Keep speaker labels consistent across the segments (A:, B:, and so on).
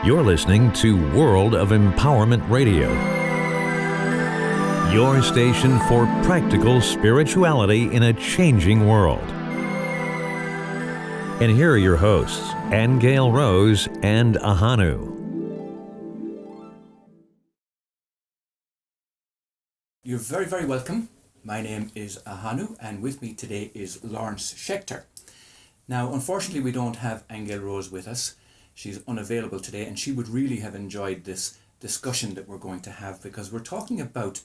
A: You're listening to World of Empowerment Radio, your station for practical spirituality in a changing world. And here are your hosts, Aingeal Rose and Ahonu.
B: You're very, very welcome. My name is Ahonu, and with me today is Lawrence Schechter. Now, unfortunately, we don't have Aingeal Rose with us. She's unavailable today, and she would really have enjoyed this discussion that we're going to have, because we're talking about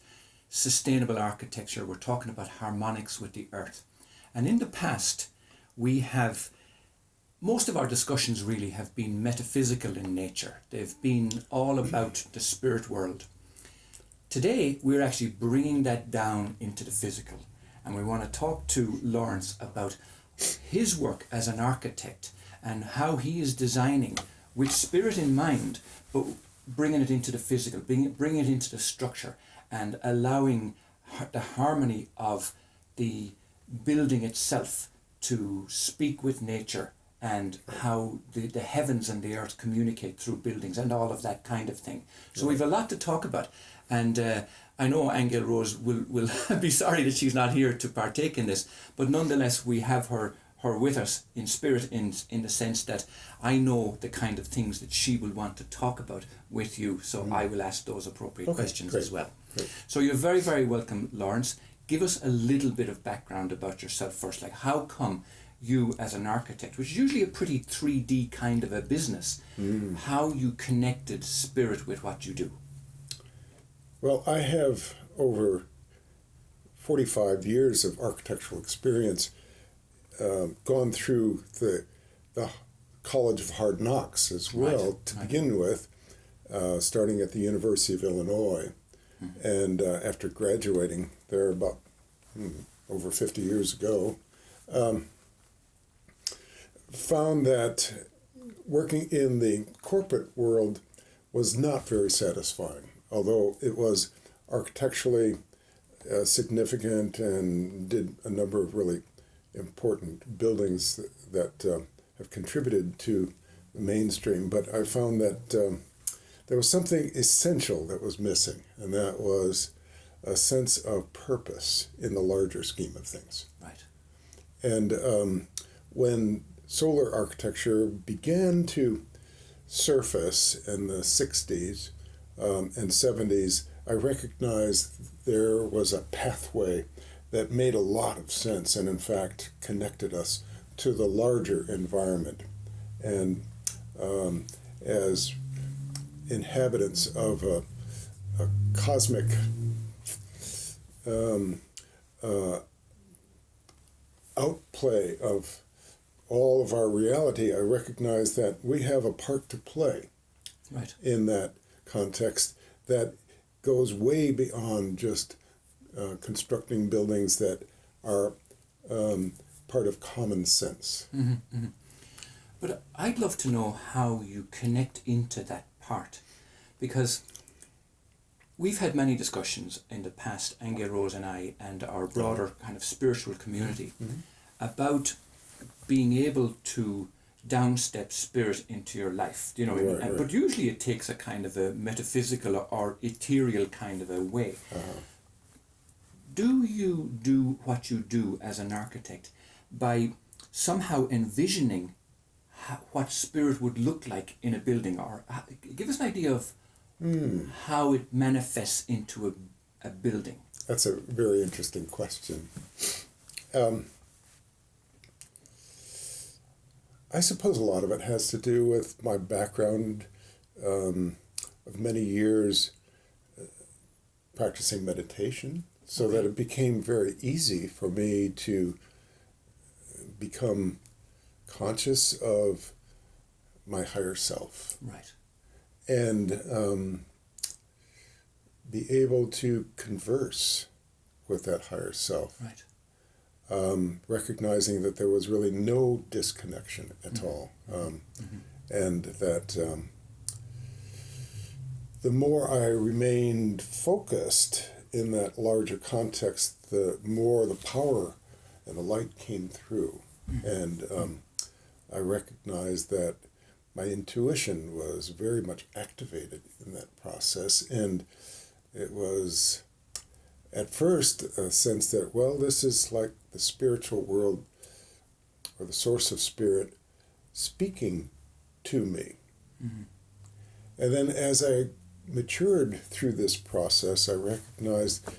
B: sustainable architecture, we're talking about harmonics with the earth. And in the past, most of our discussions really have been metaphysical in nature. They've been all about the spirit world. Today, we're actually bringing that down into the physical, and we want to talk to Lawrence about his work as an architect and how he is designing with spirit in mind, but bringing it into the physical, bringing it into the structure, and allowing the harmony of the building itself to speak with nature, and how the heavens and the earth communicate through buildings and all of that kind of thing. So we've a lot to talk about, and I know Aingeal Rose will be sorry that she's not here to partake in this, but nonetheless we have her with us in spirit, in the sense that I know the kind of things that she will want to talk about with you, so I will ask those appropriate questions as well. Great. So you're very, very welcome, Lawrence. Give us a little bit of background about yourself first, like how come you as an architect, which is usually a pretty 3D kind of a business, how you connected spirit with what you do?
C: Well, I have over 45 years of architectural experience, gone through the College of Hard Knocks as well, to begin with, starting at the University of Illinois. And after graduating there about over 50 years ago, found that working in the corporate world was not very satisfying, although it was architecturally significant and did a number of really important buildings that have contributed to the mainstream. But I found that there was something essential that was missing, and that was a sense of purpose in the larger scheme of things.
B: Right.
C: And when solar architecture began to surface in the 60s and 70s, I recognized there was a pathway that made a lot of sense and in fact connected us to the larger environment. And as inhabitants of a cosmic outplay of all of our reality, I recognize that we have a part to play in that context that goes way beyond just constructing buildings that are part of common sense.
B: Mm-hmm, mm-hmm. But I'd love to know how you connect into that part, because we've had many discussions in the past, Aingeal Rose and I, and our broader kind of spiritual community, about being able to downstep spirit into your life, but usually it takes a kind of a metaphysical or ethereal kind of a way. Do you do what you do as an architect by somehow envisioning what spirit would look like in a building, or give us an idea of how it manifests into a building?
C: That's a very interesting question. I suppose a lot of it has to do with my background of many years practicing meditation, so that it became very easy for me to become conscious of my higher self.
B: Right.
C: And be able to converse with that higher self.
B: Right.
C: Recognizing that there was really no disconnection at all. And that the more I remained focused in that larger context, the more the power and the light came through. And I recognized that my intuition was very much activated in that process. And it was at first a sense that, well, this is like the spiritual world or the source of spirit speaking to me. Mm-hmm. And then as I matured through this process, I recognized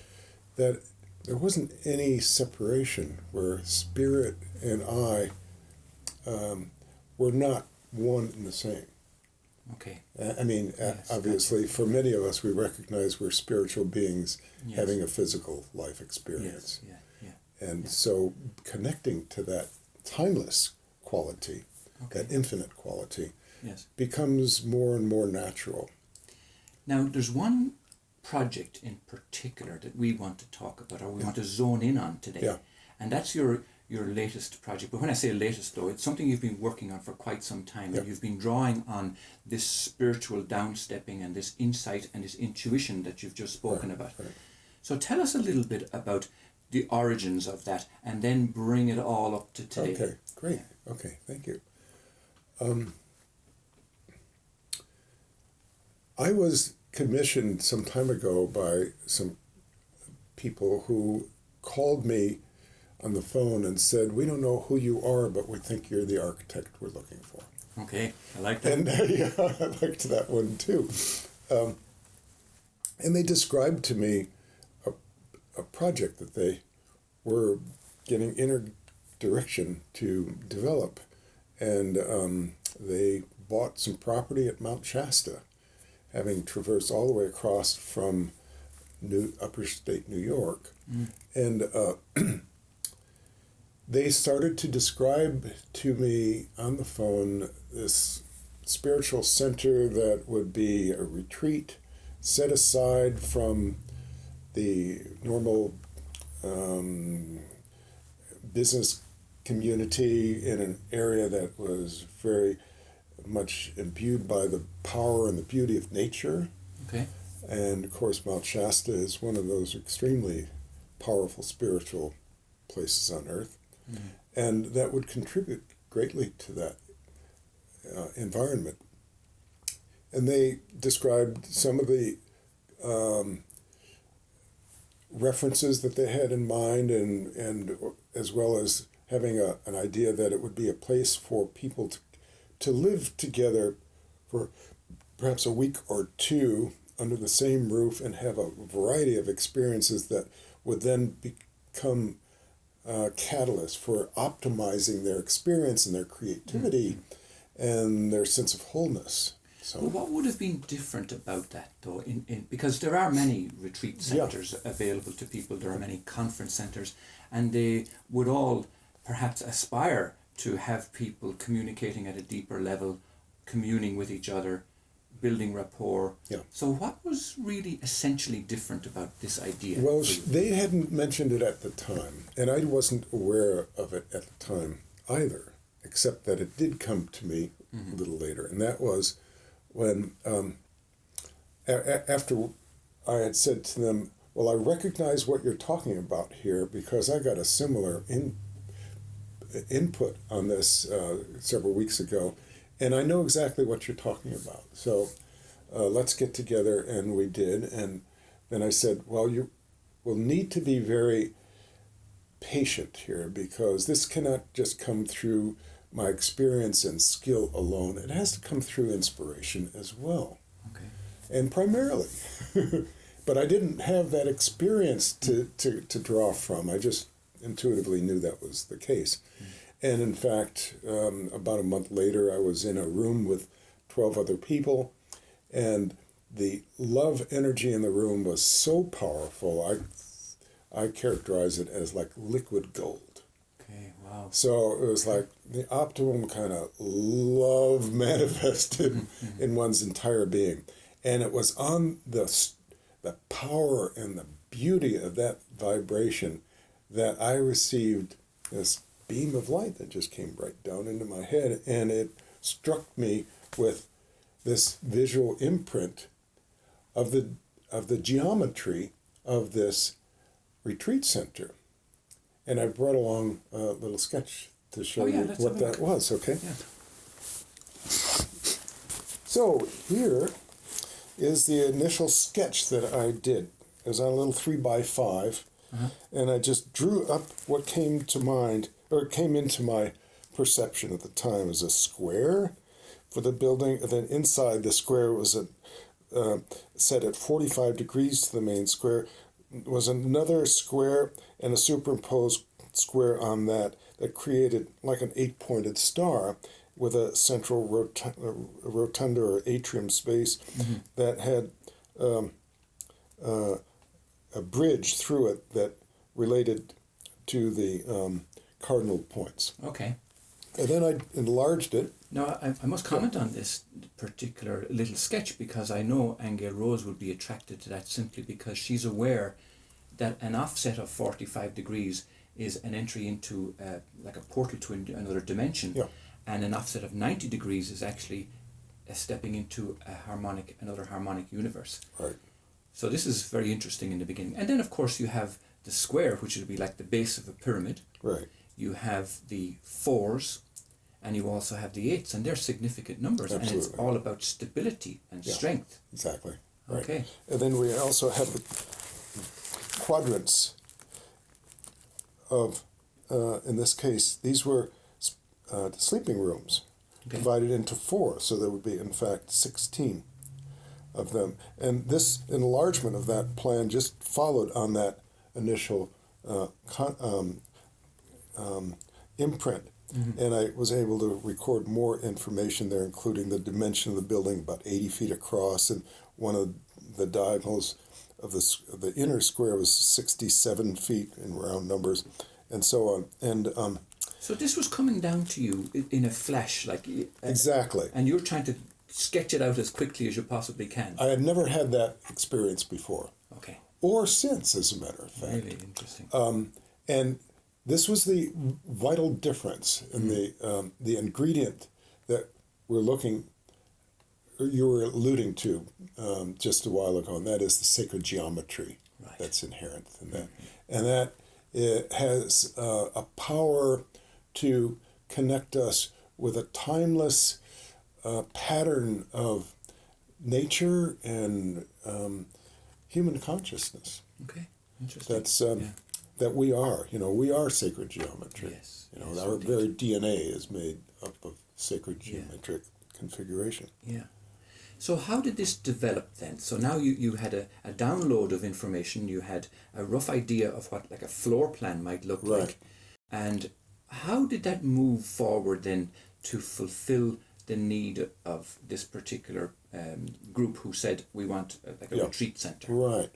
C: that there wasn't any separation, where spirit and I were not one and the same.
B: Okay.
C: I mean, yes, obviously, for many of us, we recognize we're spiritual beings, yes, having a physical life experience.
B: Yes.
C: And so connecting to that timeless quality, okay, that infinite quality,
B: yes, becomes
C: more and more natural.
B: Now, there's one project in particular that we want to talk about, or we want to zone in on today.
C: Yeah.
B: And that's your latest project. But when I say latest, though, it's something you've been working on for quite some time.
C: Yeah.
B: And you've been drawing on this spiritual downstepping and this insight and this intuition that you've just spoken about.
C: Right.
B: So tell us a little bit about the origins of that, and then bring it all up to today.
C: Okay, great. Okay, thank you. I was commissioned some time ago by some people who called me on the phone and said, "We don't know who you are, but we think you're the architect we're looking for."
B: Okay, I like that.
C: And yeah, I liked that one too. And they described to me a project that they were getting inner direction to develop. And they bought some property at Mount Shasta, having traversed all the way across from upper state New York. Mm. And they started to describe to me on the phone this spiritual center that would be a retreat set aside from the normal business community in an area that was very much imbued by the power and the beauty of nature.
B: Okay.
C: And of course, Mount Shasta is one of those extremely powerful spiritual places on earth. Mm-hmm. And that would contribute greatly to that environment. And they described some of the references that they had in mind, and as well as having an idea that it would be a place for people to live together for perhaps a week or two under the same roof and have a variety of experiences that would then become catalysts for optimizing their experience and their creativity, mm-hmm, and their sense of wholeness. So,
B: well, what would have been different about that, though? Because there are many retreat centers, yeah, available to people. There are many conference centers, and they would all perhaps aspire to have people communicating at a deeper level, communing with each other, building rapport.
C: Yeah.
B: So what was really essentially different about this idea?
C: Well, they hadn't mentioned it at the time, and I wasn't aware of it at the time either, except that it did come to me, mm-hmm, a little later, and that was when, after I had said to them, well, I recognize what you're talking about here because I got a similar input on this several weeks ago, and I know exactly what you're talking about. So let's get together, and we did. And then I said, well, you will need to be very patient here because this cannot just come through my experience and skill alone. It has to come through inspiration as well.
B: Okay.
C: And primarily. But I didn't have that experience to draw from. I just intuitively knew that was the case. Mm. And in fact, about a month later, I was in a room with 12 other people, and the love energy in the room was so powerful, I characterize it as like liquid gold.
B: Okay, wow.
C: So it was like the optimum kind of love manifested, mm-hmm, in one's entire being. And it was on the power and the beauty of that vibration that I received this beam of light that just came right down into my head, and it struck me with this visual imprint of the geometry of this retreat center. And I brought along a little sketch to show you what that was, okay?
B: Yeah.
C: So here is the initial sketch that I did. It was on a little 3x5, and I just drew up what came to mind, or came into my perception at the time as a square for the building, and then inside the square was set at 45 degrees to the main square, was another square and a superimposed square on that created like an 8-pointed star with a central rotunda or atrium space that had a bridge through it that related to the cardinal points.
B: Okay.
C: And then I enlarged it.
B: Now, I must comment on this particular little sketch because I know Aingeal Rose would be attracted to that simply because she's aware that an offset of 45 degrees is an entry into like a portal to another dimension, and an offset of 90 degrees is actually stepping into another harmonic universe.
C: Right.
B: So this is very interesting in the beginning. And then, of course, you have the square, which would be like the base of a pyramid.
C: Right.
B: You have the 4s, and you also have the 8s, and they're significant numbers.
C: Absolutely.
B: And it's all about stability and strength.
C: Exactly. Right.
B: Okay.
C: And then we also have the quadrants of, in this case, these were the sleeping rooms divided into 4, so there would be, in fact, 16 of them. And this enlargement of that plan just followed on that initial imprint. And I was able to record more information there, including the dimension of the building, about 80 feet across, and one of the diagonals of the inner square was 67 feet in round numbers, and so on. And
B: so this was coming down to you in a flash, like
C: exactly.
B: And you're trying to sketch it out as quickly as you possibly can.
C: I had never had that experience before.
B: Okay.
C: Or since, as a matter of fact.
B: Really interesting.
C: And this was the vital difference in the ingredient that you were alluding to just a while ago, and that is the sacred geometry that's inherent in that. And that it has a power to connect us with a timeless pattern of nature and human consciousness.
B: Okay, interesting.
C: That's that we are sacred geometry.
B: Yes.
C: Our very DNA is made up of sacred geometric configuration.
B: Yeah. So how did this develop then? So now you had a download of information, you had a rough idea of what like a floor plan might look like. And how did that move forward then to fulfill the need of this particular group who said we want a retreat center?
C: Right.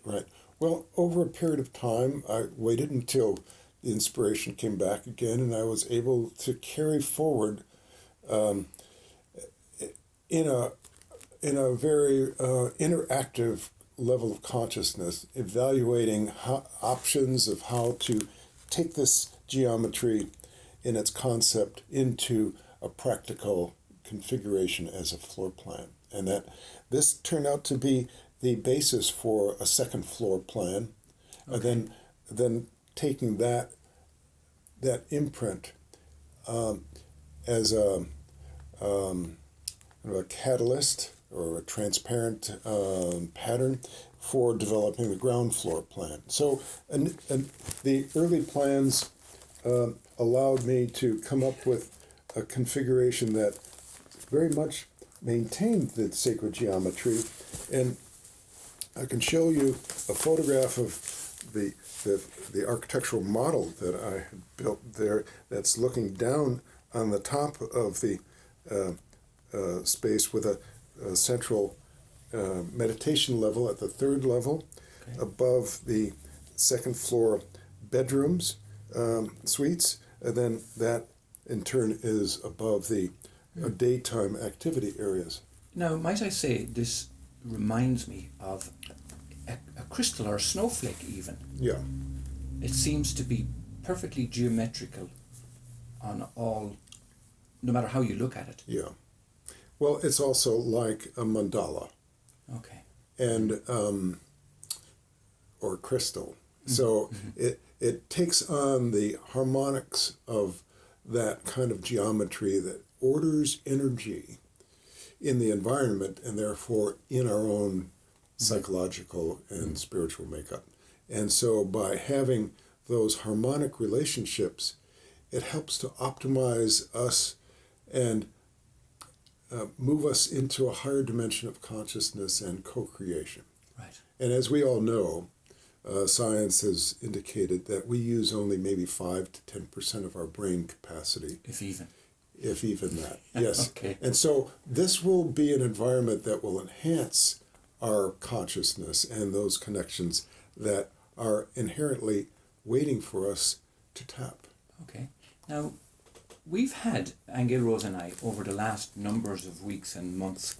C: Well, over a period of time, I waited until the inspiration came back again, and I was able to carry forward in a very interactive level of consciousness, evaluating options of how to take this geometry in its concept into a practical configuration as a floor plan. And that this turned out to be the basis for a second floor plan. Okay. And then taking that imprint as a catalyst or a transparent pattern for developing the ground floor plan. So and the early plans allowed me to come up with a configuration that very much maintained the sacred geometry. And I can show you a photograph of the architectural model that I had built there that's looking down on the top of the space with a central meditation level at the third level, above the second floor bedrooms, suites, and then that in turn is above the daytime activity areas.
B: Now, might I say, this reminds me of a crystal or a snowflake even.
C: Yeah.
B: It seems to be perfectly geometrical on all, no matter how you look at it.
C: Yeah. Well, it's also like a mandala.
B: Okay.
C: And or crystal. So it takes on the harmonics of that kind of geometry that orders energy in the environment and therefore in our own psychological and spiritual makeup. And so by having those harmonic relationships, it helps to optimize us and move us into a higher dimension of consciousness and co-creation.
B: Right.
C: And as we all know, science has indicated that we use only maybe 5 to 10% of our brain capacity.
B: If even.
C: If even that, yes.
B: Okay.
C: And so this will be an environment that will enhance our consciousness and those connections that are inherently waiting for us to tap.
B: Okay. Now, we've had, Aingeal Rose and I, over the last numbers of weeks and months,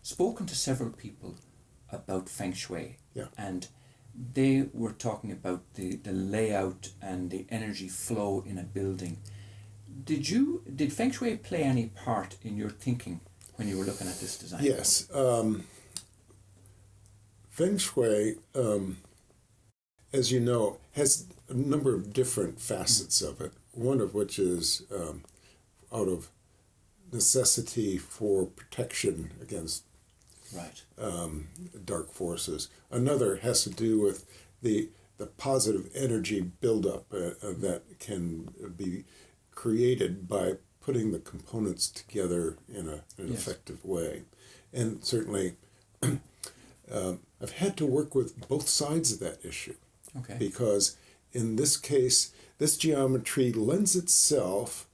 B: spoken to several people about Feng Shui.
C: Yeah.
B: And they were talking about the layout and the energy flow in a building. Did Feng Shui play any part in your thinking when you were looking at this design?
C: Yes. Feng Shui, as you know, has a number of different facets of it, one of which is out of necessity for protection against
B: Right.
C: dark forces. Another has to do with the positive energy buildup that can be created by putting the components together in an
B: Yes.
C: effective way. And certainly, I've had to work with both sides of that issue.
B: Okay.
C: Because in this case, this geometry lends itself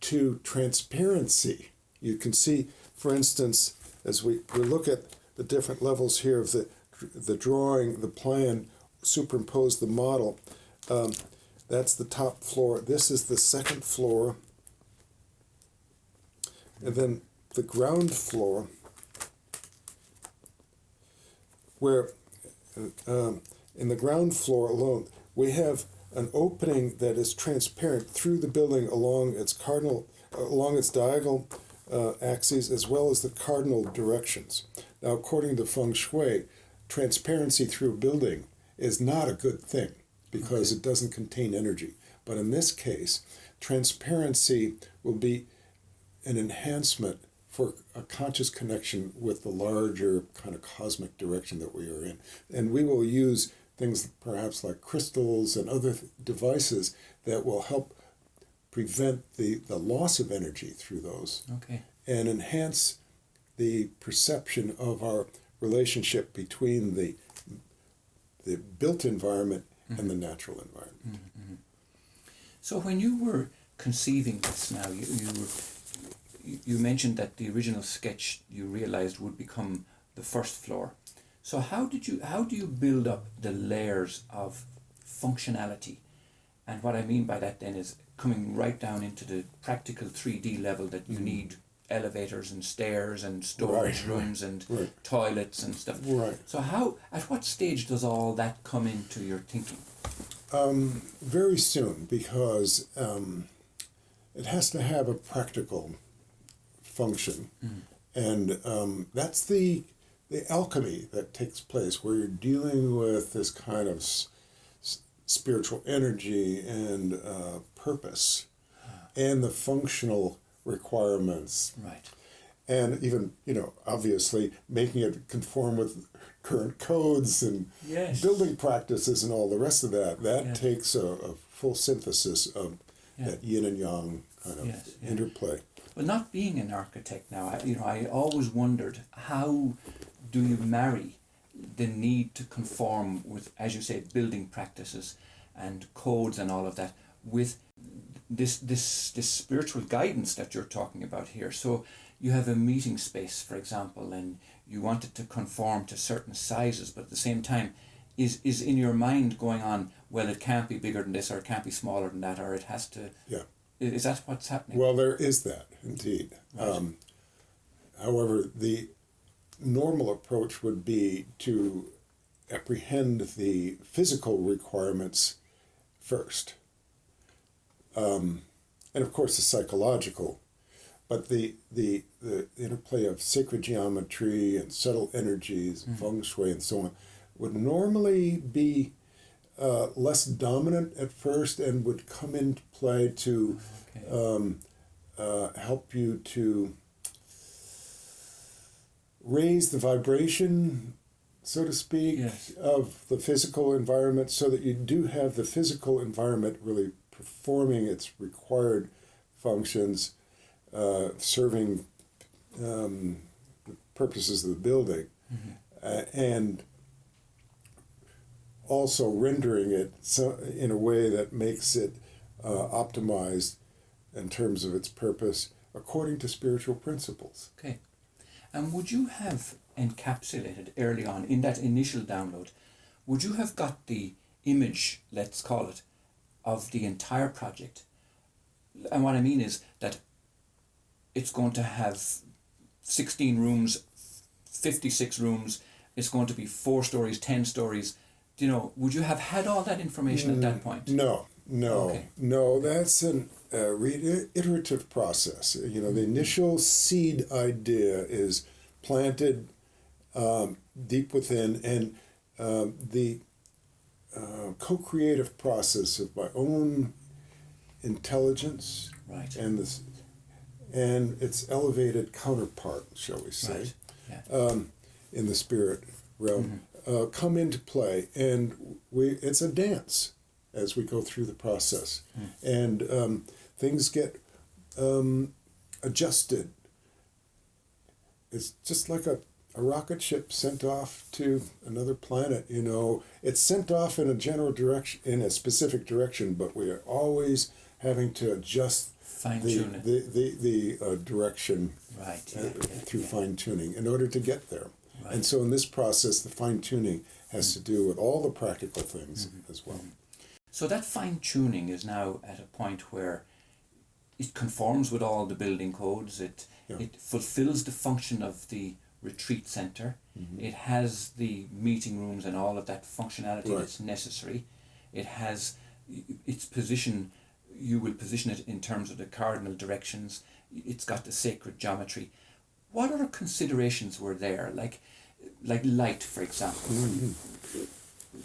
C: to transparency. You can see, for instance, as we look at the different levels here of the drawing, the plan, superimpose the model, that's the top floor. This is the second floor. And then the ground floor, where in the ground floor alone, we have an opening that is transparent through the building along its diagonal axes as well as the cardinal directions. Now, according to Feng Shui, transparency through a building is not a good thing because it doesn't contain energy. But in this case, transparency will be an enhancement for a conscious connection with the larger kind of cosmic direction that we are in. And we will use things perhaps like crystals and other devices that will help prevent the loss of energy through those.
B: Okay.
C: And enhance the perception of our relationship between the built environment and the natural environment.
B: Mm-hmm. So when you were conceiving this now, you mentioned that the original sketch you realized would become the first floor. So how do you build up the layers of functionality? And what I mean by that then is coming right down into the practical 3D level that you need elevators and stairs and storage rooms and toilets and stuff.
C: Right.
B: So at what stage does all that come into your thinking?
C: Very soon, because it has to have a practical function. And that's the alchemy that takes place, where you're dealing with this kind of spiritual energy and purpose and the functional requirements.
B: Right.
C: And even, obviously making it conform with current codes and building practices and all the rest of that. That takes a full synthesis of that yin and yang kind of interplay.
B: Well, not being an architect now, I always wondered, how do you marry the need to conform with, as you say, building practices and codes and all of that with this spiritual guidance that you're talking about here? So you have a meeting space, for example, and you want it to conform to certain sizes, but at the same time, is in your mind going on, well, it can't be bigger than this, or it can't be smaller than that, or it has to...
C: Yeah.
B: Is that what's happening?
C: Well, there is that, indeed.
B: Right.
C: However, the normal approach would be to apprehend the physical requirements first. And of course the psychological, but the interplay of sacred geometry and subtle energies, feng shui and so on, would normally be less dominant at first and would come into play to help you to raise the vibration, so to speak,
B: Yes.
C: of the physical environment so that you do have the physical environment really performing its required functions, serving the purposes of the building, and also rendering it in a way that makes it optimized in terms of its purpose according to spiritual principles.
B: Okay. And would you have encapsulated early on in that initial download, would you have got the image, let's call it, of the entire project? And what I mean is that it's going to have 16 rooms, 56 rooms, it's going to be 4 stories, 10 stories. You know, would you have had all that information at that point?
C: No.
B: Okay.
C: No, that's an iterative process. You know, the initial seed idea is planted deep within, and the co-creative process of my own intelligence
B: Right.
C: and its elevated counterpart, shall we say,
B: Right. Yeah.
C: in the spirit realm, come into play, and it's a dance as we go through the process, and things get adjusted. It's just like a rocket ship sent off to another planet. You know, it's sent off in a general direction, in a specific direction, but we are always having to adjust
B: Fine-tune it.
C: the direction
B: Right.
C: through fine-tuning in order to get there.
B: Right.
C: And so in this process, the fine-tuning has to do with all the practical things as well.
B: So that fine-tuning is now at a point where it conforms with all the building codes, it fulfills the function of the retreat center, it has the meeting rooms and all of that functionality that's necessary, it has its position, you will position it in terms of the cardinal directions, it's got the sacred geometry. What other considerations were there, like light, for example?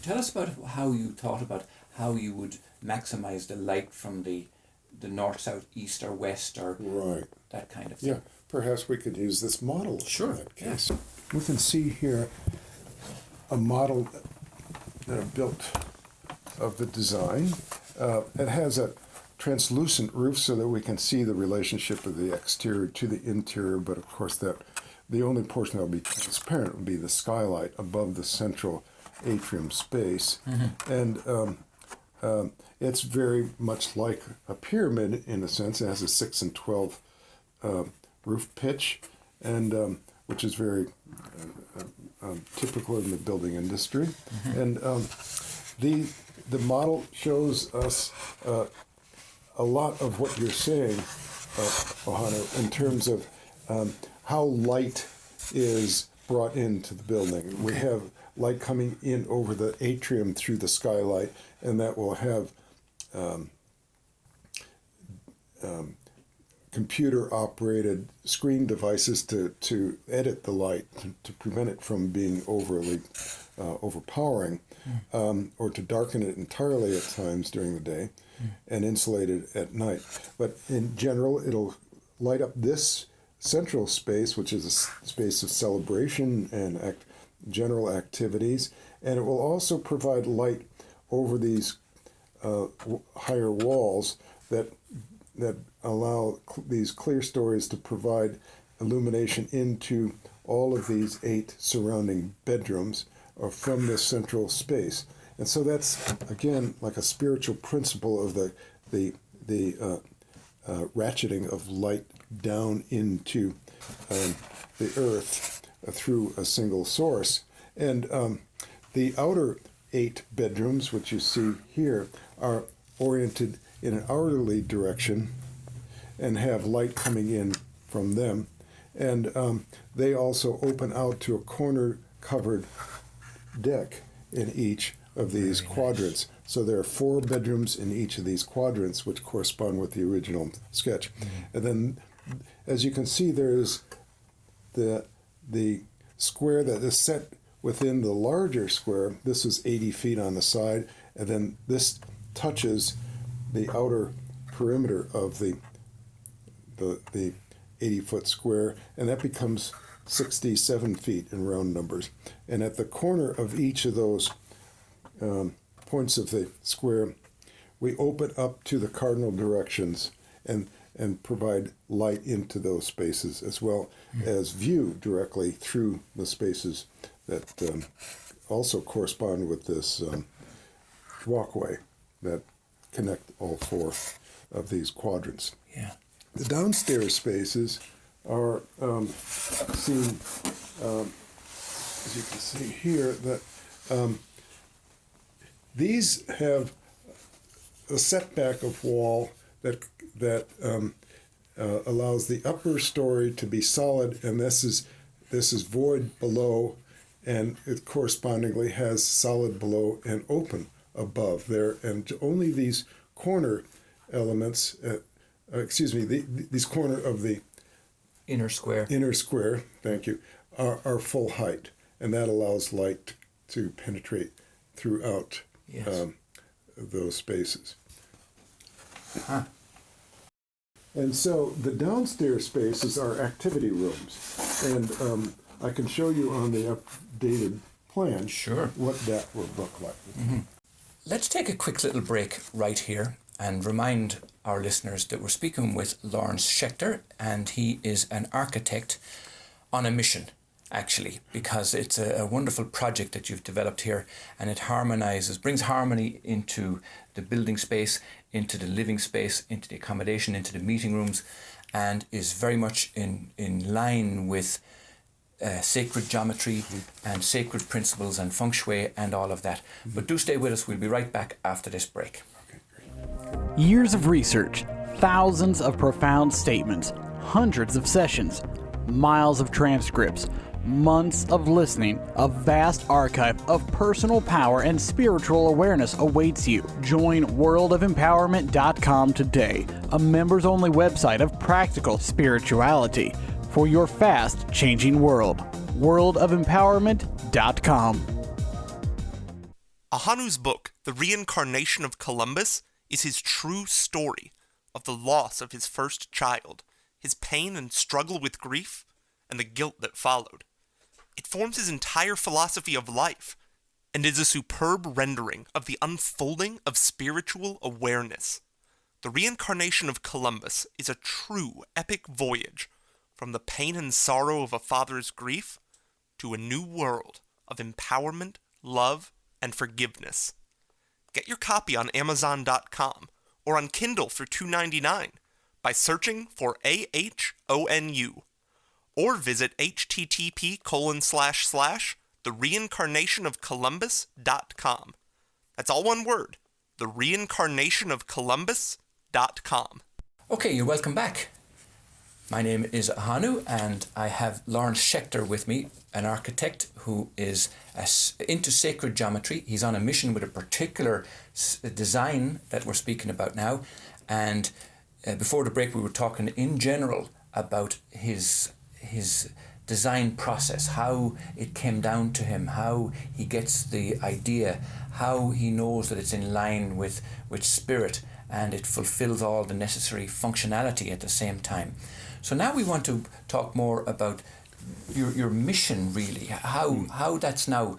B: Tell us about how you thought about how you would maximize the light from the north, south, east, or west, or that kind of thing.
C: Yeah, perhaps we could use this model
B: Sure,
C: in that case. We can see here a model that I built of the design. It has a translucent roof so that we can see the relationship of the exterior to the interior, but of course the only portion that will be transparent will be the skylight above the central atrium space. And it's very much like a pyramid in a sense. It has a 6 and 12 roof pitch, and which is very typical in the building industry. And the model shows us a lot of what you're saying, Ahonu, in terms of how light is brought into the building. We have light coming in over the atrium through the skylight, and that will have computer-operated screen devices to edit the light, to prevent it from being overly overpowering, or to darken it entirely at times during the day, and insulate it at night. But in general, it'll light up this central space, which is a space of celebration and general activities, and it will also provide light over these higher walls that allow these clear stories to provide illumination into all of these 8 surrounding bedrooms from this central space. And so that's, again, like a spiritual principle of the ratcheting of light down into the earth through a single source. And the outer 8 bedrooms, which you see here, are oriented in an outerly direction and have light coming in from them. And they also open out to a corner-covered deck in each of these quadrants. So there are 4 bedrooms in each of these quadrants, which correspond with the original sketch. And then, as you can see, there is the square that is set within the larger square. This is 80 feet on the side, and then this touches the outer perimeter of the 80-foot square, and that becomes 67 feet in round numbers. And at the corner of each of those points of the square, we open up to the cardinal directions and provide light into those spaces, as well as view directly through the spaces that also correspond with this walkway that connect all four of these quadrants.
B: Yeah.
C: The downstairs spaces are seen, as you can see here, that these have a setback of wall that allows the upper story to be solid, and this is void below, and it correspondingly has solid below and open above there, and only these corner elements, these corner of the
B: Inner square.
C: Thank you, are full height, and that allows light to penetrate throughout those spaces.
B: Huh.
C: And so the downstairs spaces are activity rooms, and I can show you on the updated plan what that would look like.
B: Mm-hmm. Let's take a quick little break right here and remind our listeners that we're speaking with Lawrence Schechter, and he is an architect on a mission, actually, because it's a wonderful project that you've developed here, and it brings harmony into the building space, into the living space, into the accommodation, into the meeting rooms, and is very much in line with sacred geometry and sacred principles and feng shui and all of that. But do stay with us. We'll be right back after this break.
D: Years of research, thousands of profound statements, hundreds of sessions, miles of transcripts, months of listening, a vast archive of personal power and spiritual awareness awaits you. Join worldofempowerment.com today, a members-only website of practical spirituality for your fast-changing world. worldofempowerment.com.
E: Ahonu's book, The Reincarnation of Columbus, is his true story of the loss of his first child, his pain and struggle with grief, and the guilt that followed. It forms his entire philosophy of life, and is a superb rendering of the unfolding of spiritual awareness. The Reincarnation of Columbus is a true epic voyage from the pain and sorrow of a father's grief to a new world of empowerment, love, and forgiveness. Get your copy on Amazon.com or on Kindle for $2.99 by searching for AHONU, or visit http://thereincarnationofcolumbus.com. That's all one word, thereincarnationofcolumbus.com.
B: Okay, you're welcome back. My name is Ahonu, and I have Lawrence Schechter with me, an architect who is into sacred geometry. He's on a mission with a particular design that we're speaking about now. And before the break, we were talking in general about his design process, how it came down to him, how he gets the idea, how he knows that it's in line with spirit and it fulfills all the necessary functionality at the same time. So now we want to talk more about your mission, really, how that's now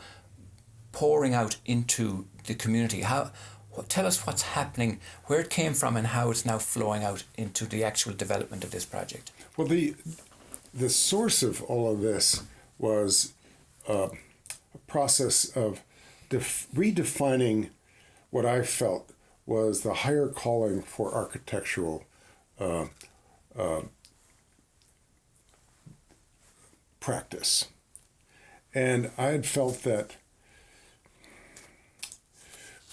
B: pouring out into the community. Tell us what's happening, where it came from, and how it's now flowing out into the actual development of this project.
C: Well, the source of all of this was a process of redefining what I felt was the higher calling for architectural practice. And I had felt that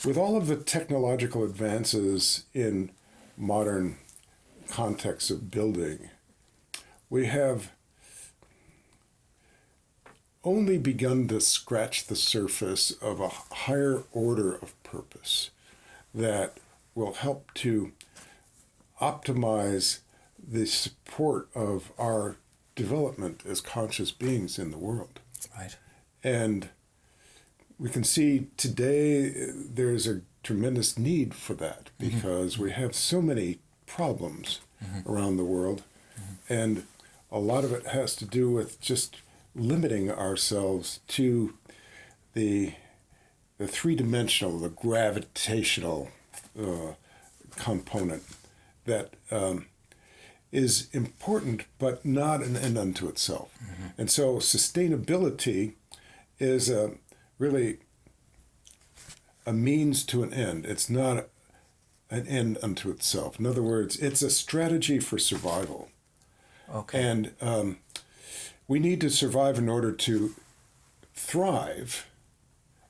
C: with all of the technological advances in modern contexts of building, we have only begun to scratch the surface of a higher order of purpose that will help to optimize the support of our development as conscious beings in the world.
B: Right.
C: And we can see today there's a tremendous need for that because we have so many problems around the world, and a lot of it has to do with just limiting ourselves to the three-dimensional, the gravitational component that is important, but not an end unto itself. Mm-hmm. And so sustainability is really a means to an end. It's not an end unto itself. In other words, it's a strategy for survival.
B: Okay.
C: And we need to survive in order to thrive,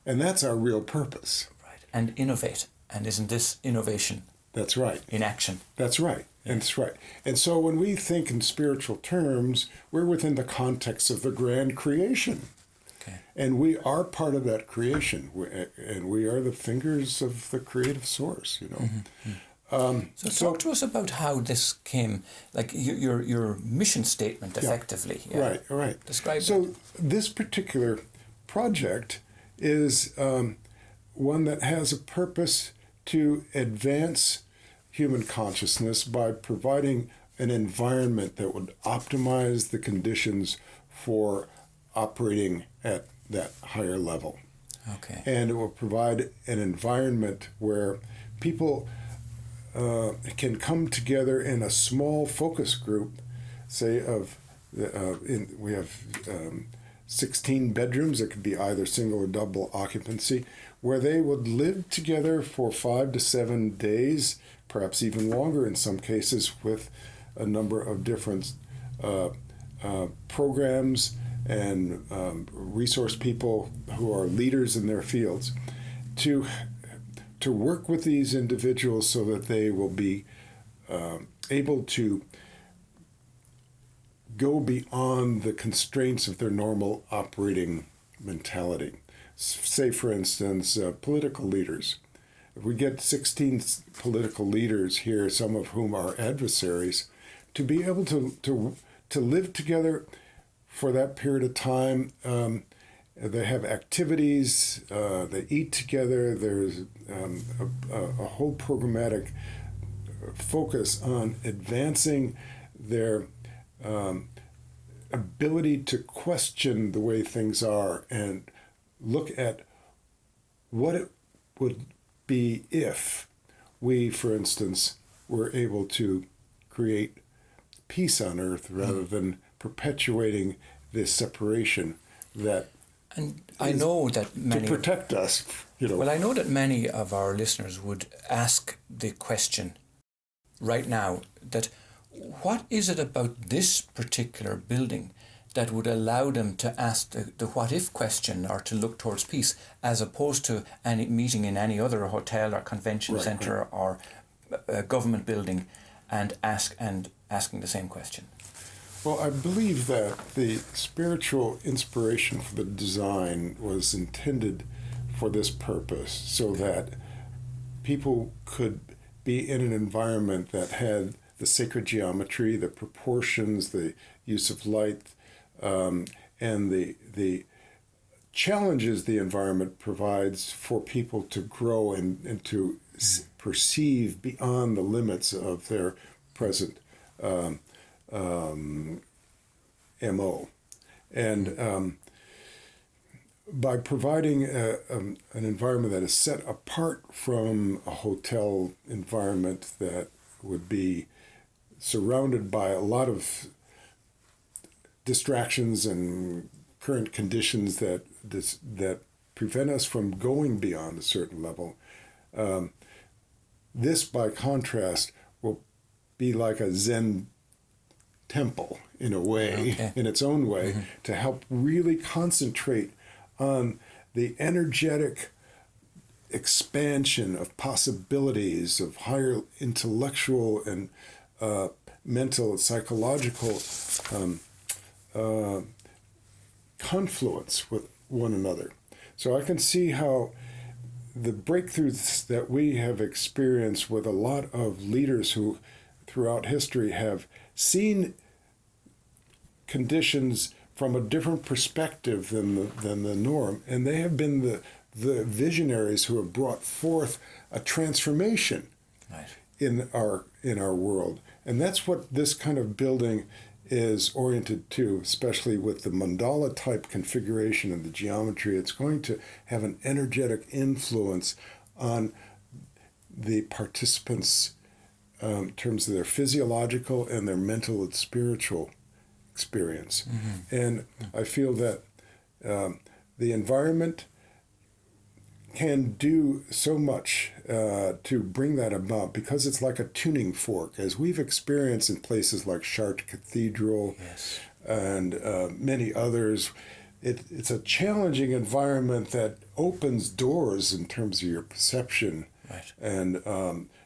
C: and that's our real purpose.
B: Right. And innovate. And isn't this innovation?
C: That's right.
B: In action.
C: That's right. Yeah. And that's right. And so when we think in spiritual terms, we're within the context of the grand creation.
B: Okay.
C: And we are part of that creation. And we are the fingers of the creative source, you know. Mm-hmm.
B: So talk to us about how this came, like your mission statement, effectively.
C: Yeah. Right.
B: Describe
C: so
B: it.
C: This particular project is one that has a purpose to advance human consciousness by providing an environment that would optimize the conditions for operating at that higher level.
B: Okay.
C: And it will provide an environment where people can come together in a small focus group, say we have 16 bedrooms. It could be either single or double occupancy, where they would live together for 5 to 7 days, perhaps even longer in some cases, with a number of different programs and resource people who are leaders in their fields to work with these individuals so that they will be able to go beyond the constraints of their normal operating mentality. Say, for instance, political leaders. If we get 16 political leaders here, some of whom are adversaries, to be able to live together for that period of time, they have activities, they eat together, there's a whole programmatic focus on advancing their ability to question the way things are and look at what it would be if we, for instance, were able to create peace on earth rather than perpetuating this separation that
B: and I know that many
C: to protect us, you know.
B: Well, I know that many of our listeners would ask the question right now that what is it about this particular building that would allow them to ask the what if question or to look towards peace, as opposed to any meeting in any other hotel or convention center or a government building and asking the same question?
C: Well, I believe that the spiritual inspiration for the design was intended for this purpose, so that people could be in an environment that had the sacred geometry, the proportions, the use of light, and the challenges the environment provides for people to grow and to perceive beyond the limits of their present MO. And by providing an environment that is set apart from a hotel environment that would be surrounded by a lot of distractions and current conditions that prevent us from going beyond a certain level, this, by contrast, will be like a Zen temple in a way, in its own way, to help really concentrate on the energetic expansion of possibilities of higher intellectual and mental, psychological confluence with one another. So I can see how the breakthroughs that we have experienced with a lot of leaders who throughout history have seen conditions from a different perspective than the norm, and they have been the visionaries who have brought forth a transformation in our world. And that's what this kind of building is oriented to, especially with the mandala type configuration of the geometry, it's going to have an energetic influence on the participants in terms of their physiological and their mental and spiritual experience. And I feel that the environment can do so much to bring that about, because it's like a tuning fork, as we've experienced in places like Schechter Cathedral and many others. It's a challenging environment that opens doors in terms of your perception and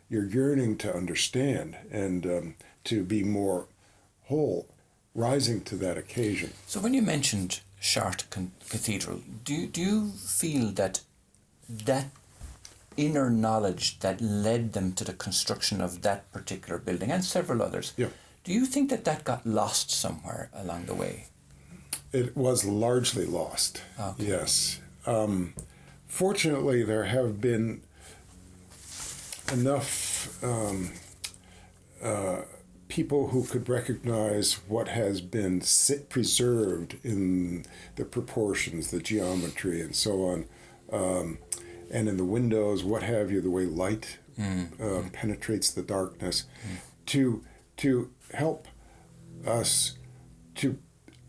C: your yearning to understand and to be more whole, rising to that occasion.
B: So when you mentioned Schechter Cathedral, do you feel that inner knowledge that led them to the construction of that particular building and several others, do you think that got lost somewhere along the way?
C: It was largely lost, yes. Fortunately, there have been enough people who could recognize what has been preserved in the proportions, the geometry, and so on, and in the windows, what have you, the way light penetrates the darkness, to help us to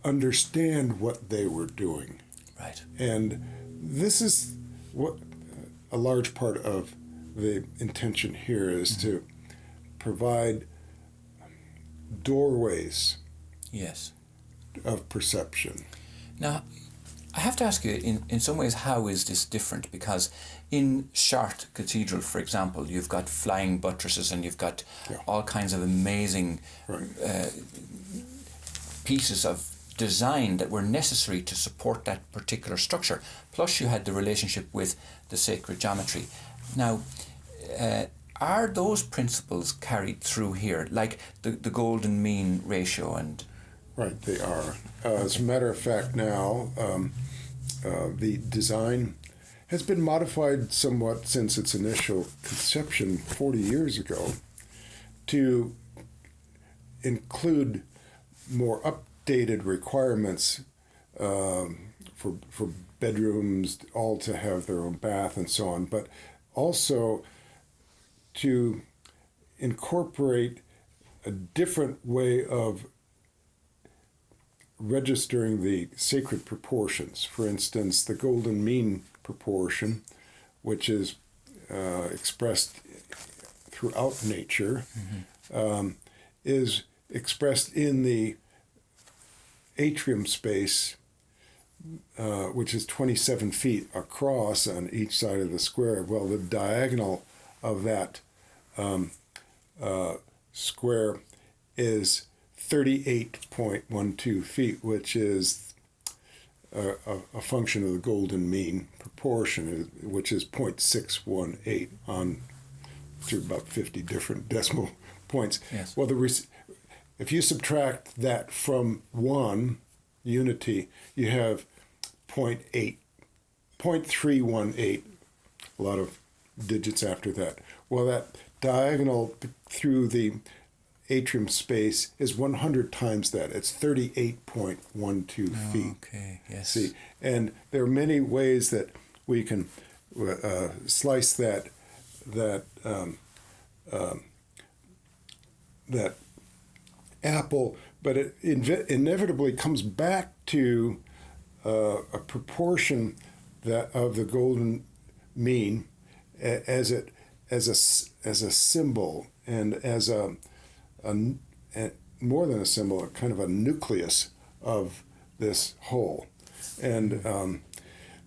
C: understand what they were doing.
B: Right.
C: And this is what a large part of the intention here is, to provide doorways of perception.
B: Now, I have to ask you, in some ways, how is this different? Because in Schechter Cathedral, for example, you've got flying buttresses and you've got all kinds of amazing pieces of design that were necessary to support that particular structure. Plus you had the relationship with the sacred geometry. Now, are those principles carried through here, like the golden mean ratio? And
C: Right, they are. As a matter of fact, now the design has been modified somewhat since its initial conception 40 years ago to include more updated requirements for bedrooms, all to have their own bath and so on, but also to incorporate a different way of registering the sacred proportions. For instance, the golden mean proportion, which is expressed throughout nature, is expressed in the atrium space, which is 27 feet across on each side of the square. Well, the diagonal of that square is 38.12 feet, which is a function of the golden mean proportion, which is 0.618 on through about 50 different decimal points.
B: Yes.
C: Well, if you subtract that from 1 unity, you have 0.318, a lot of digits after that. Well, that diagonal through the atrium space is 100 times that. It's 38.12 feet.
B: Okay, yes.
C: See, and there are many ways that we can slice that apple, but it inevitably comes back to a proportion that of the golden mean as a symbol and as a more than a symbol, a kind of a nucleus of this whole. And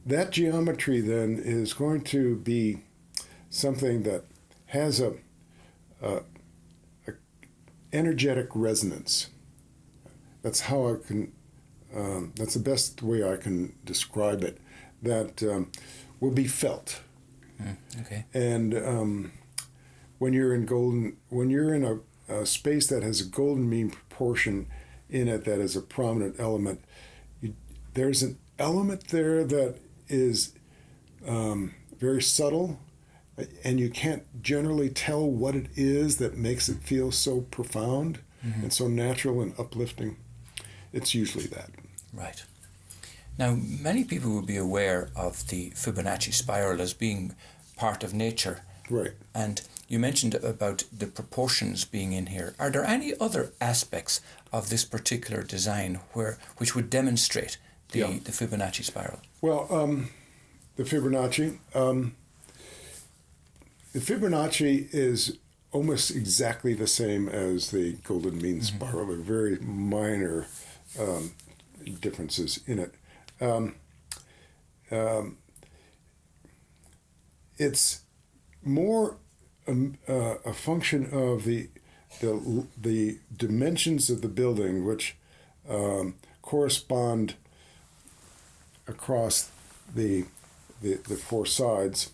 C: that geometry then is going to be something that has a energetic resonance. That's how I can, that's the best way I can describe it, that will be felt.
B: Okay.
C: And when you're in a space that has a golden mean proportion in it that is a prominent element, there's an element there that is very subtle, and you can't generally tell what it is that makes it feel so profound. and so natural and uplifting. It's usually that.
B: Right. Now, many people will be aware of the Fibonacci spiral as being part of nature.
C: Right.
B: And you mentioned about the proportions being in here. Are there any other aspects of this particular design which would demonstrate the Fibonacci spiral?
C: Well, the Fibonacci is almost exactly the same as the golden mean spiral. There are very minor differences in it. It's more a function of the dimensions of the building, which correspond across the four sides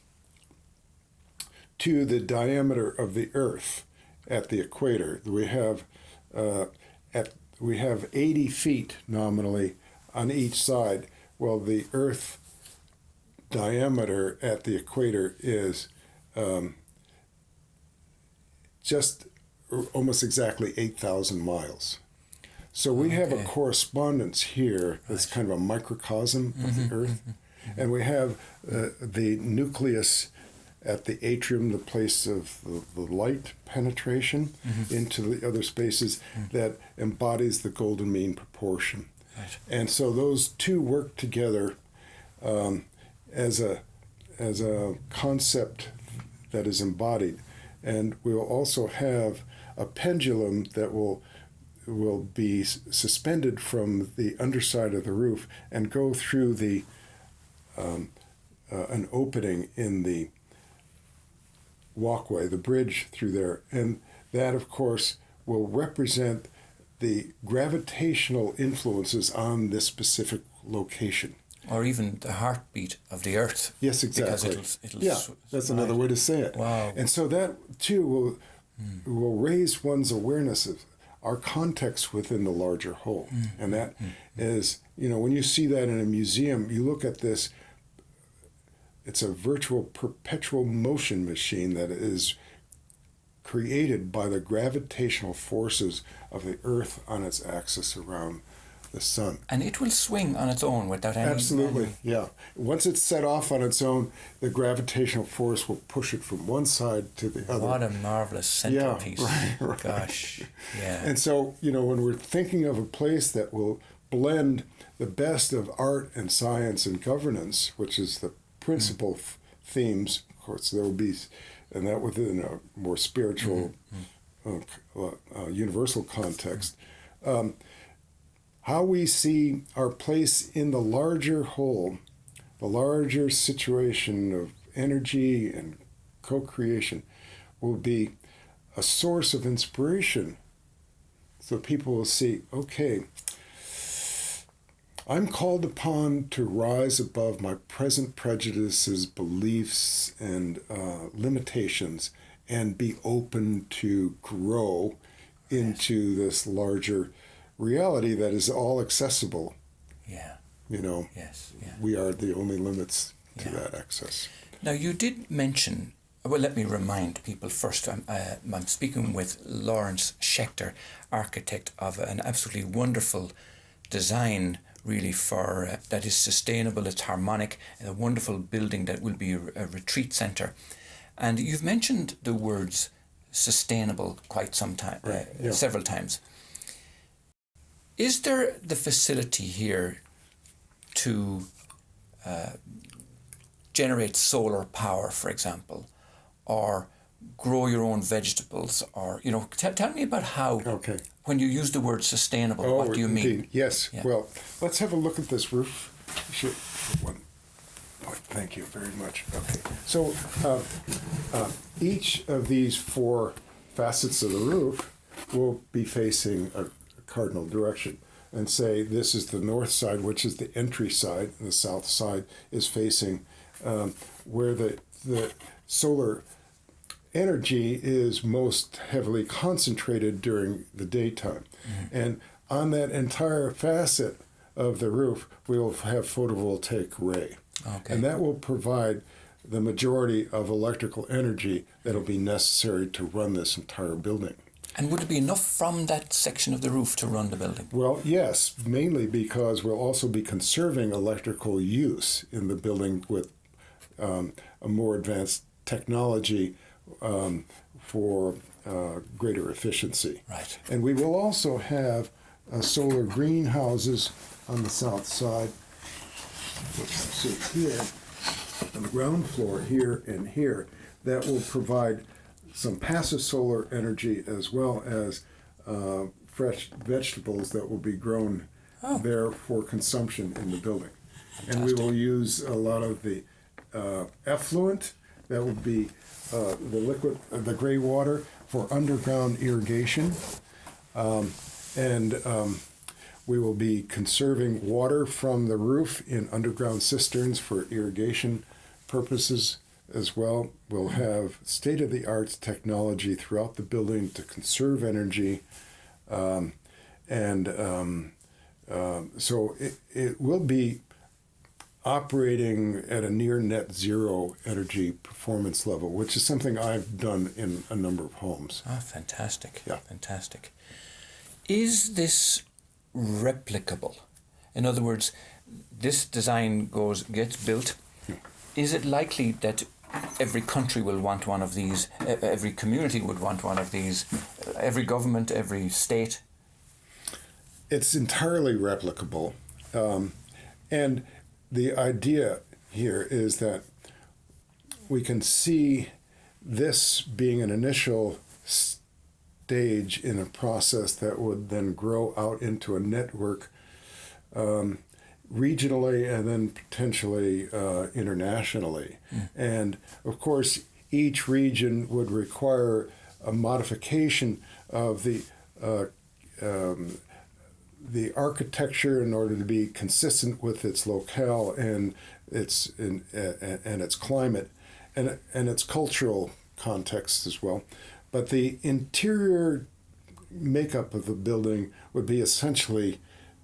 C: to the diameter of the Earth at the equator. We have 80 feet nominally on each side. Well, the Earth diameter at the equator is just almost exactly 8,000 miles. So we have a correspondence here that's kind of a microcosm of the Earth. And we have the nucleus at the atrium, the place of the light penetration into the other spaces that embodies the golden mean proportion.
B: Right.
C: And so those two work together as a concept that is embodied. And we'll also have a pendulum that will be suspended from the underside of the roof and go through the an opening in the walkway, the bridge through there. And that, of course, will represent the gravitational influences on this specific location.
B: Or even the heartbeat of the Earth.
C: Yes, exactly.
B: Because it'll
C: that's another way to say it.
B: Wow.
C: And so that, too, will raise one's awareness of our context within the larger whole. And that is, when you see that in a museum, you look at this, it's a virtual perpetual motion machine that is created by the gravitational forces of the Earth on its axis around the sun.
B: And it will swing on its own without any...
C: Absolutely, yeah. Once it's set off on its own, the gravitational force will push it from one side to the other.
B: What a marvelous centerpiece.
C: Yeah, right.
B: Gosh, yeah.
C: And so, when we're thinking of a place that will blend the best of art and science and governance, which is the principal themes, of course, there will be, and that within a more spiritual, universal context, how we see our place in the larger whole, the larger situation of energy and co-creation will be a source of inspiration. So people will see, okay, I'm called upon to rise above my present prejudices, beliefs, and limitations, and be open to grow into this larger reality that is all accessible.
B: Yeah. Yes. Yeah.
C: We are the only limits to that access.
B: Now, you did mention, well, let me remind people first, I'm speaking with Lawrence Schechter, architect of an absolutely wonderful design, really, for that is sustainable, it's harmonic, and a wonderful building that will be a retreat centre. And you've mentioned the words sustainable quite some time, several times. Is there the facility here to generate solar power, for example, or grow your own vegetables, or tell me about how.
C: Okay.
B: When you use the word sustainable, what do you mean?
C: Yes.
B: Yeah.
C: Well, let's have a look at this roof. Thank you very much. Okay. So each of these four facets of the roof will be facing a cardinal direction, and say this is the north side, which is the entry side, and the south side is facing where the solar energy is most heavily concentrated during the daytime. And on that entire facet of the roof, we will have photovoltaic ray.
B: Okay.
C: And that will provide the majority of electrical energy that will be necessary to run this entire building.
B: And would it be enough from that section of the roof to run the building?
C: Well, yes, mainly because we'll also be conserving electrical use in the building with a more advanced technology for greater efficiency.
B: Right.
C: And we will also have solar greenhouses on the south side. So here, on the ground floor, here and here, that will provide some passive solar energy as well as fresh vegetables that will be grown there for consumption in the building. Fantastic. And we will use a lot of the effluent that will be the liquid, the gray water for underground irrigation. We will be conserving water from the roof in underground cisterns for irrigation purposes as well. We'll have state-of-the-art technology throughout the building to conserve energy. So it will be operating at a near net zero energy performance level, which is something I've done in a number of homes.
B: Ah, fantastic.
C: Yeah.
B: Fantastic. Is this replicable? In other words, this design gets built. Is it likely that every country will want one of these, every community would want one of these, every government, every state?
C: It's entirely replicable. And the idea here is that we can see this being an initial stage in a process that would then grow out into a network regionally and then potentially internationally. And of course, each region would require a modification of the architecture in order to be consistent with its locale and its climate and its cultural context as well. But the interior makeup of the building would be essentially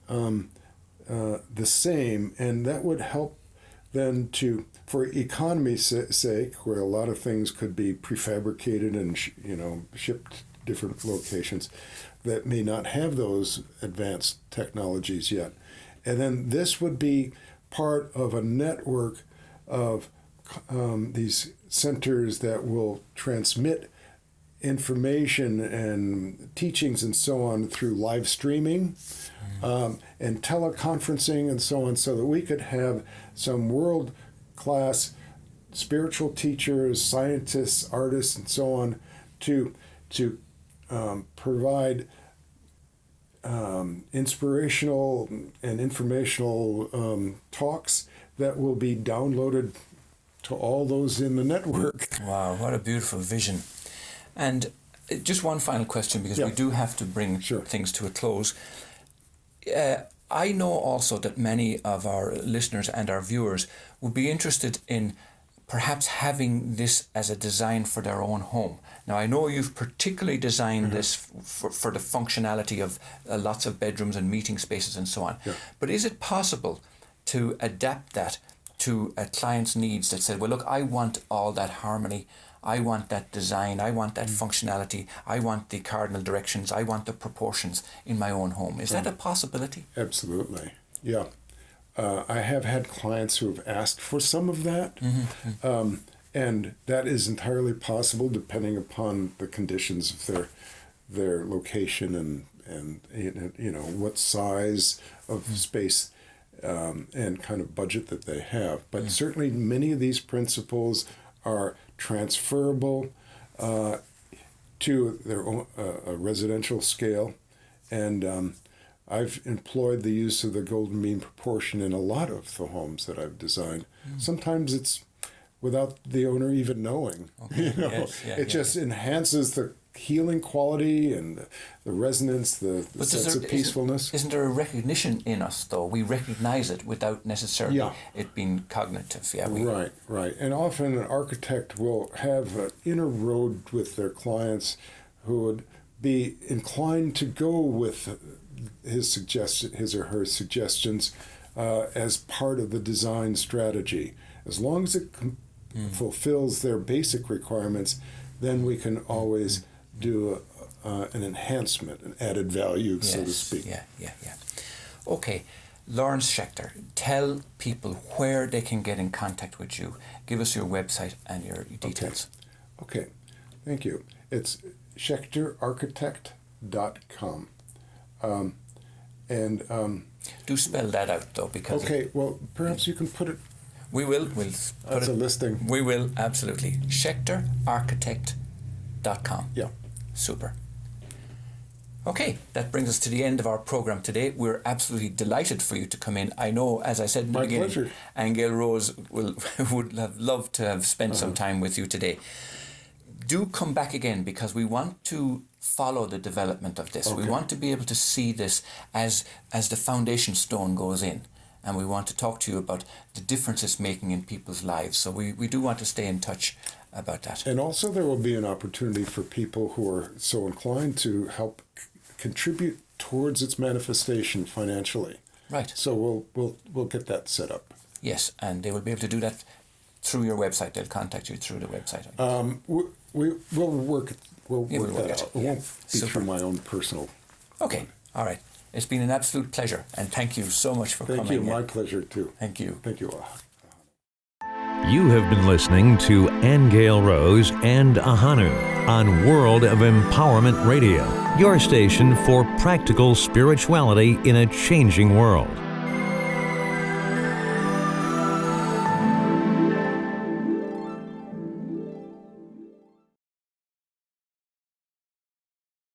C: the same, and that would help then for economy's sake, where a lot of things could be prefabricated and shipped to different locations that may not have those advanced technologies yet. And then this would be part of a network of these centers that will transmit information and teachings and so on through live streaming and teleconferencing and so on, so that we could have some world-class spiritual teachers, scientists, artists, and so on to provide inspirational and informational talks that will be downloaded to all those in the network.
B: Wow, what a beautiful vision. And just one final question, because we do have to bring things to a close. I know also that many of our listeners and our viewers would be interested in perhaps having this as a design for their own home. Now, I know you've particularly designed this for the functionality of lots of bedrooms and meeting spaces and so on. Yeah. But is it possible to adapt that to a client's needs that said, well, look, I want all that harmony, I want that design, I want that functionality, I want the cardinal directions, I want the proportions in my own home. Is that a possibility?
C: Absolutely, yeah. I have had clients who have asked for some of that, and that is entirely possible depending upon the conditions of their location and what size of space and kind of budget that they have. But certainly many of these principles are transferable to their own a residential scale, and I've employed the use of the golden mean proportion in a lot of the homes that I've designed. Sometimes it's without the owner even knowing. Okay. It just enhances the healing quality and the resonance, the sense of peacefulness.
B: Isn't there a recognition in us, though? We recognize it without necessarily it being cognitive.
C: Right. And often an architect will have an inner road with their clients who would be inclined to go with his or her suggestions as part of the design strategy. As long as it fulfills their basic requirements, then we can always do an enhancement, an added value, so to speak.
B: Yeah. Okay, Lawrence Schechter, tell people where they can get in contact with you. Give us your website and your details.
C: Okay. Thank you. It's schechterarchitect.com.
B: Do spell that out, though, because...
C: Okay, well, perhaps you can put it...
B: We will. We'll put
C: That's a listing.
B: We will, absolutely. Schechterarchitect.com.
C: Yeah.
B: Super. Okay, that brings us to the end of our program today. We're absolutely delighted for you to come in. I know, as I said in the beginning,
C: pleasure.
B: Aingeal Rose would have loved to have spent some time with you today. Do come back again, because we want to follow the development of this.
C: Okay.
B: We want to be able to see this as the foundation stone goes in. And we want to talk to you about the difference it's making in people's lives. So we do want to stay in touch about that.
C: And also there will be an opportunity for people who are so inclined to help contribute towards its manifestation financially.
B: Right.
C: So we'll get that set up.
B: Yes, and they will be able to do that through your website. They'll contact you through the website.
C: We'll work that out. It won't be
B: Super.
C: through my own personal.
B: Okay, all right. It's been an absolute pleasure, and thank you so much for coming.
C: Thank you.
B: in.
C: My pleasure too.
B: Thank you.
C: Thank you.
A: You have been listening to Aingeal Rose and Ahonu on World of Empowerment Radio, your station for practical spirituality in a changing world.